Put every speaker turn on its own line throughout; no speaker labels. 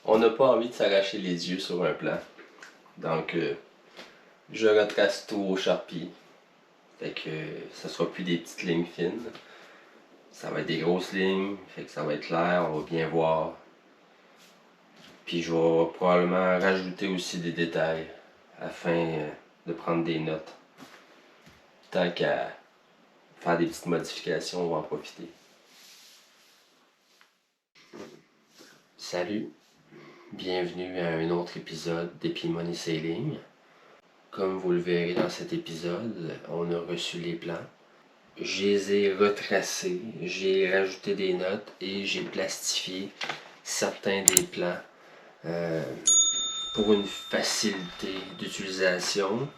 On n'a pas envie de s'arracher les yeux sur un plan. Donc, je retrace tout au Sharpie. Fait que ça sera plus des petites lignes fines. Ça va être des grosses lignes. Fait que ça va être clair, on va bien voir. Puis je vais probablement rajouter aussi des détails afin de prendre des notes. Tant qu'à faire des petites modifications, on va en profiter. Salut, bienvenue à un autre épisode d'Epimony Sailing. Comme vous le verrez dans cet épisode, on a reçu les plans. Je les ai retracés, j'ai rajouté des notes et j'ai plastifié certains des plans pour une facilité d'utilisation.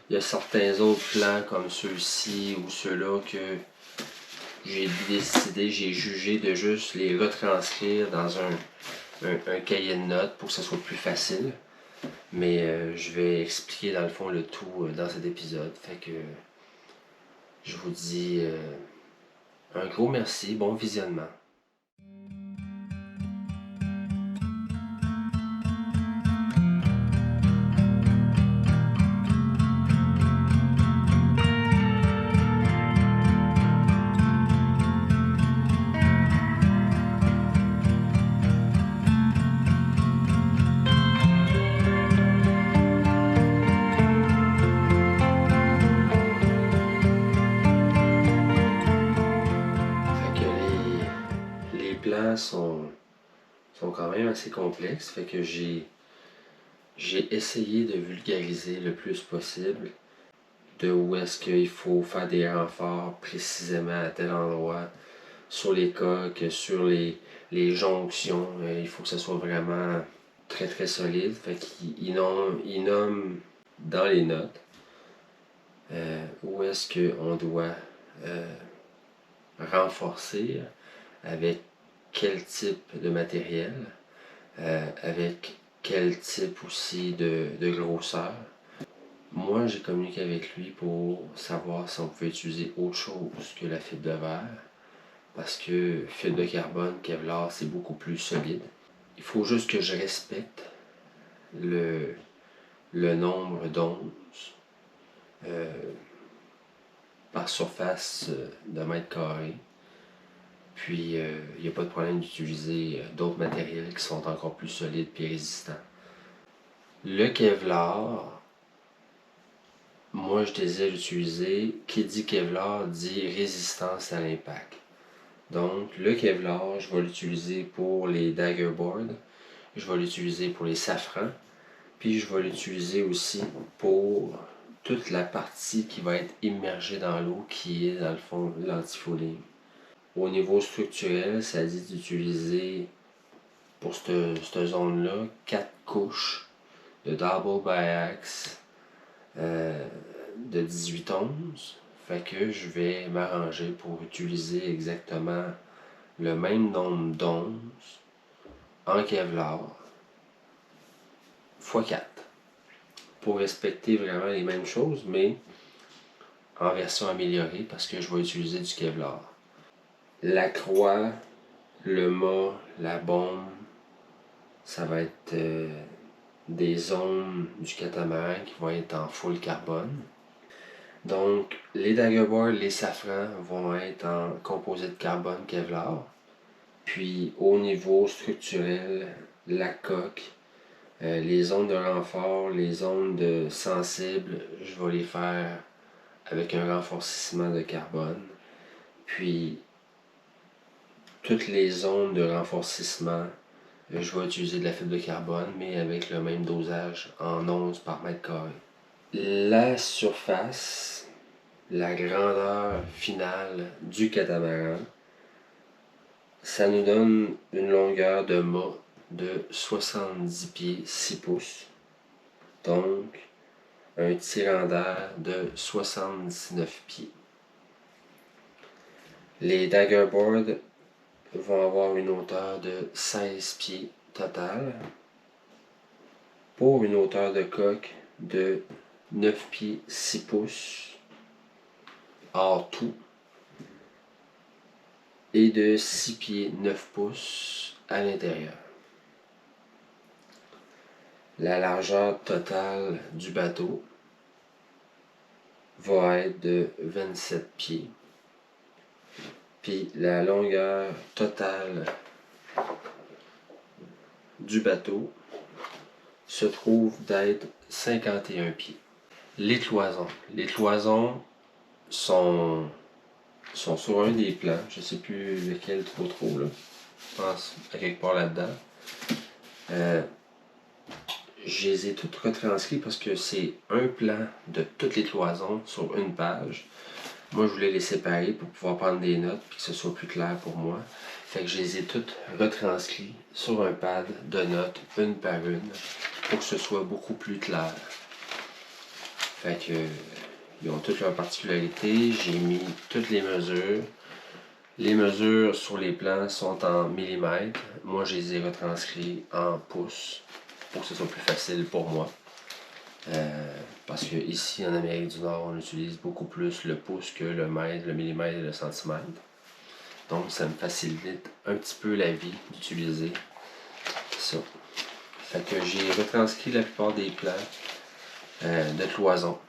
Il y a certains autres plans comme ceux-ci ou ceux-là que j'ai jugé de juste les retranscrire dans un cahier de notes pour que ce soit plus facile. Mais je vais expliquer dans le fond le tout dans cet épisode. Fait que je vous dis un gros merci, bon visionnement. Les plans sont quand même assez complexes, fait que j'ai essayé de vulgariser le plus possible de où est-ce qu'il faut faire des renforts précisément à tel endroit, sur les coques, sur les jonctions. Il faut que ça soit vraiment très très solide. Fait qu'il nomme dans les notes où est-ce qu'on doit renforcer, avec quel type de matériel, avec quel type aussi de grosseur. Moi, j'ai communiqué avec lui pour savoir si on pouvait utiliser autre chose que la fibre de verre, parce que fibre de carbone, Kevlar, c'est beaucoup plus solide. Il faut juste que je respecte le nombre d'onces par surface de mètre carré. Puis, il n'y a pas de problème d'utiliser d'autres matériels qui sont encore plus solides et résistants. Le Kevlar, moi je désire l'utiliser. Qui dit Kevlar dit résistance à l'impact. Donc, le Kevlar, je vais l'utiliser pour les daggerboards, je vais l'utiliser pour les safrans, puis je vais l'utiliser aussi pour toute la partie qui va être immergée dans l'eau, qui est dans le fond l'antifouling. Au niveau structurel, ça dit d'utiliser pour cette zone-là 4 couches de double biax de 18 onces. Fait que je vais m'arranger pour utiliser exactement le même nombre d'onces en Kevlar x 4 pour respecter vraiment les mêmes choses, mais en version améliorée parce que je vais utiliser du Kevlar. La croix, le mât, la bombe, ça va être des zones du catamaran qui vont être en full carbone. Donc, les daggerboards, les safrans vont être en composite carbone Kevlar. Puis, au niveau structurel, la coque, les zones de renfort, les zones de sensibles, je vais les faire avec un renforcissement de carbone. Puis, toutes les zones de renforcissement, je vais utiliser de la fibre de carbone, mais avec le même dosage en onces par mètre carré. La surface, la grandeur finale du catamaran, ça nous donne une longueur de mât de 70 pieds 6 pouces. Donc, un tirant d'air de 79 pieds. Les daggerboards vont avoir une hauteur de 16 pieds total, pour une hauteur de coque de 9 pieds 6 pouces hors tout et de 6 pieds 9 pouces à l'intérieur. La largeur totale du bateau va être de 27 pieds. Puis la longueur totale du bateau se trouve d'être 51 pieds. Les cloisons. Les cloisons sont sur un des plans. Je ne sais plus lequel trop là. Je pense à quelque part là-dedans. Je les ai toutes retranscrits parce que c'est un plan de toutes les cloisons sur une page. Moi, je voulais les séparer pour pouvoir prendre des notes et que ce soit plus clair pour moi. Fait que je les ai toutes retranscrits sur un pad de notes, une par une, pour que ce soit beaucoup plus clair. Fait que ils ont toutes leurs particularités. J'ai mis toutes les mesures. Les mesures sur les plans sont en millimètres. Moi, je les ai retranscrits en pouces pour que ce soit plus facile pour moi. Parce que ici en Amérique du Nord, on utilise beaucoup plus le pouce que le mètre, le millimètre et le centimètre. Donc ça me facilite un petit peu la vie d'utiliser ça. Fait que j'ai retranscrit la plupart des plans de cloison.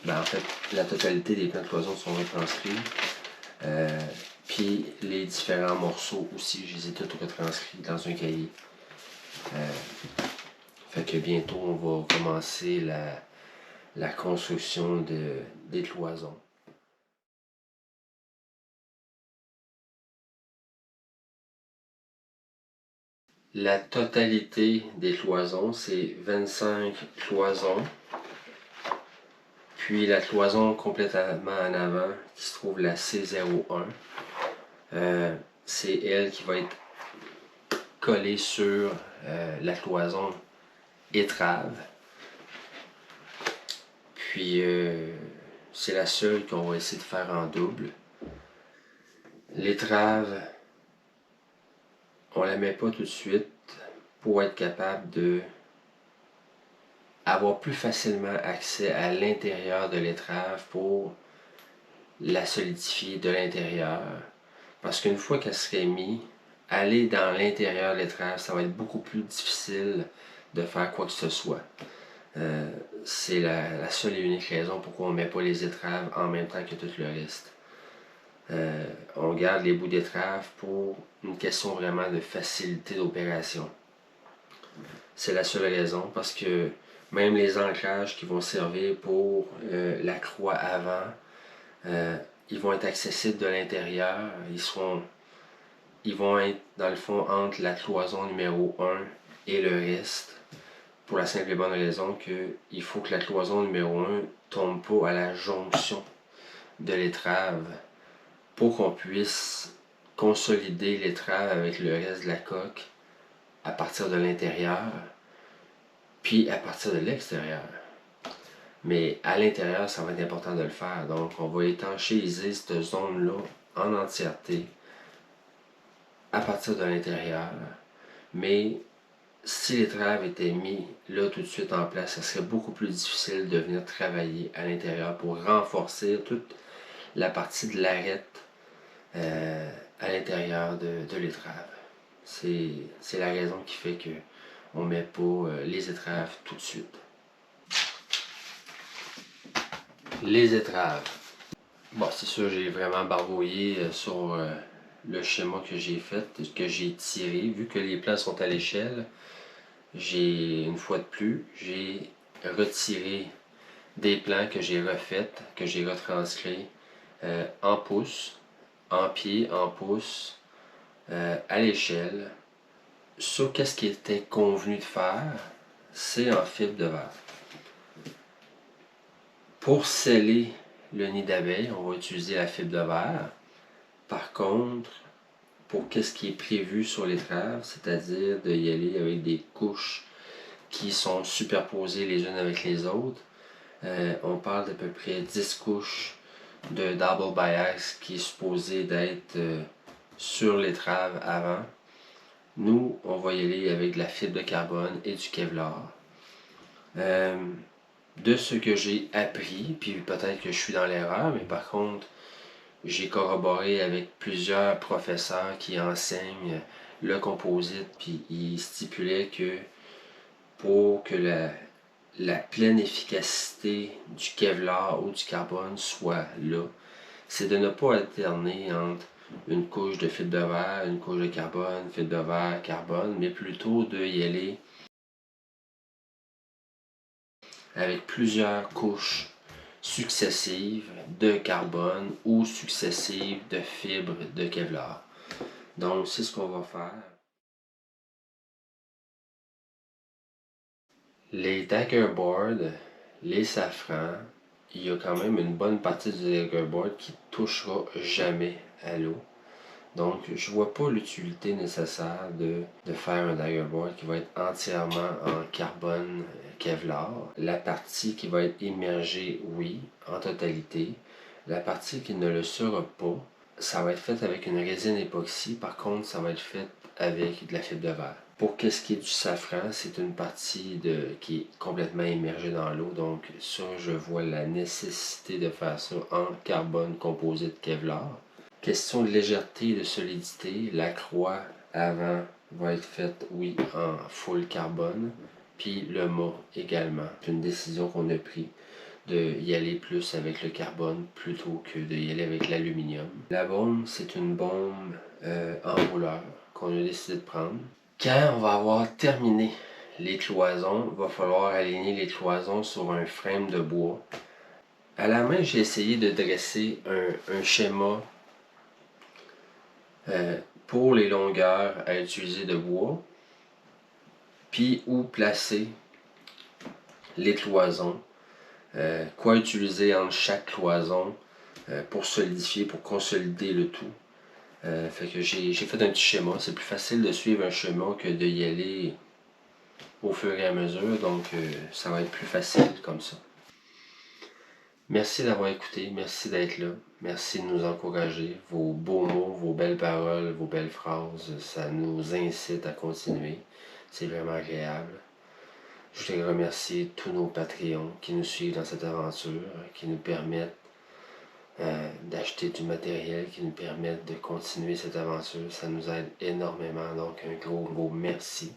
Ben, en fait, la totalité des plans de cloison sont retranscrits. Puis les différents morceaux aussi, je les ai tous retranscrits dans un cahier. Fait que bientôt, on va commencer la construction des cloisons. La totalité des cloisons, c'est 25 cloisons. Puis la cloison complètement en avant, qui se trouve la C01, c'est elle qui va être collée sur la cloison étrave. Puis c'est la seule qu'on va essayer de faire en double. L'étrave, on la met pas tout de suite pour être capable de avoir plus facilement accès à l'intérieur de l'étrave pour la solidifier de l'intérieur. Parce qu'une fois qu'elle serait mise, aller dans l'intérieur de l'étrave, ça va être beaucoup plus difficile de faire quoi que ce soit. C'est la seule et unique raison pourquoi on ne met pas les étraves en même temps que tout le reste. On garde les bouts d'étrave pour une question vraiment de facilité d'opération. C'est la seule raison parce que même les ancrages qui vont servir pour la croix avant, ils vont être accessibles de l'intérieur. Ils vont être dans le fond entre la cloison numéro 1 et le reste. Pour la simple et bonne raison qu'il faut que la cloison numéro 1 tombe pas à la jonction de l'étrave pour qu'on puisse consolider l'étrave avec le reste de la coque à partir de l'intérieur puis à partir de l'extérieur. Mais à l'intérieur, ça va être important de le faire. Donc, on va étanchéiser cette zone-là en entièreté à partir de l'intérieur. Mais si l'étrave était mis là tout de suite en place, ça serait beaucoup plus difficile de venir travailler à l'intérieur pour renforcer toute la partie de l'arête à l'intérieur de l'étrave. C'est la raison qui fait qu'on ne met pas les étraves tout de suite. Les étraves. Bon, c'est sûr, j'ai vraiment barbouillé sur le schéma que j'ai fait, que j'ai tiré. Vu que les plans sont à l'échelle, une fois de plus, j'ai retiré des plans que j'ai refaits, que j'ai retranscrits en pouces, en pieds, en pouces, à l'échelle. Sur qu'est-ce qui était convenu de faire, c'est en fibre de verre. Pour sceller le nid d'abeille, on va utiliser la fibre de verre. Par contre, pour qu'est-ce qui est prévu sur l'étrave, c'est-à-dire d'y aller avec des couches qui sont superposées les unes avec les autres, on parle d'à peu près 10 couches de double biax qui est supposé d'être sur l'étrave avant. Nous, on va y aller avec de la fibre de carbone et du Kevlar. De ce que j'ai appris, puis peut-être que je suis dans l'erreur, mais par contre, j'ai corroboré avec plusieurs professeurs qui enseignent le composite, puis ils stipulaient que pour que la pleine efficacité du Kevlar ou du carbone soit là, c'est de ne pas alterner entre une couche de fibre de verre, une couche de carbone, fibre de verre, carbone, mais plutôt de y aller avec plusieurs couches successives de carbone ou successives de fibres de Kevlar. Donc, c'est ce qu'on va faire. Les daggerboards, les safrans, il y a quand même une bonne partie du daggerboard qui ne touchera jamais à l'eau. Donc, je vois pas l'utilité nécessaire de faire un daggerboard qui va être entièrement en carbone Kevlar. La partie qui va être immergée, oui, en totalité. La partie qui ne le sera pas, ça va être fait avec une résine époxy. Par contre, ça va être fait avec de la fibre de verre. Pour qu'est-ce qui est du safran, c'est une partie qui est complètement immergée dans l'eau. Donc, ça, je vois la nécessité de faire ça en carbone composé de Kevlar. Question de légèreté et de solidité, la croix avant va être faite, oui, en full carbone, puis le mât également. C'est une décision qu'on a prise de y aller plus avec le carbone plutôt que d'y aller avec l'aluminium. La baume, c'est une baume enrouleur qu'on a décidé de prendre. Quand on va avoir terminé les cloisons, il va falloir aligner les cloisons sur un frame de bois. À la main, j'ai essayé de dresser un schéma pour les longueurs à utiliser de bois, puis où placer les cloisons, quoi utiliser entre chaque cloison pour solidifier, pour consolider le tout. Fait que j'ai fait un petit schéma. C'est plus facile de suivre un schéma que de y aller au fur et à mesure, donc ça va être plus facile comme ça. Merci d'avoir écouté, merci d'être là, merci de nous encourager. Vos beaux mots, vos belles paroles, vos belles phrases, ça nous incite à continuer. C'est vraiment agréable. Je voudrais remercier tous nos Patreons qui nous suivent dans cette aventure, qui nous permettent d'acheter du matériel, qui nous permettent de continuer cette aventure. Ça nous aide énormément, donc un gros merci.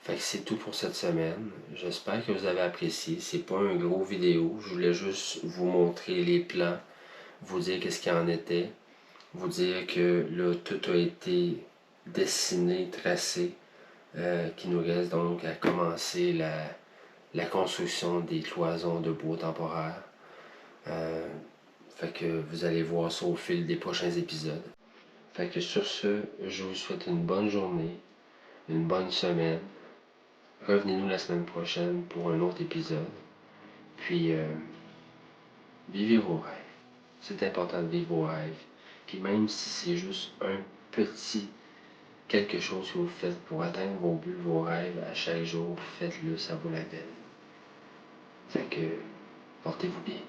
Fait que c'est tout pour cette semaine. J'espère que vous avez apprécié. C'est pas un gros vidéo. Je voulais juste vous montrer les plans, vous dire qu'est-ce qu'il en était, vous dire que là, tout a été dessiné, tracé, qu'il nous reste donc à commencer la construction des cloisons de bois temporaire. Fait que vous allez voir ça au fil des prochains épisodes. Fait que sur ce, je vous souhaite une bonne journée, une bonne semaine. Revenez-nous la semaine prochaine pour un autre épisode. Puis, vivez vos rêves. C'est important de vivre vos rêves. Puis même si c'est juste un petit quelque chose que vous faites pour atteindre vos buts, vos rêves à chaque jour, faites-le, ça vaut la peine. Fait que, portez-vous bien.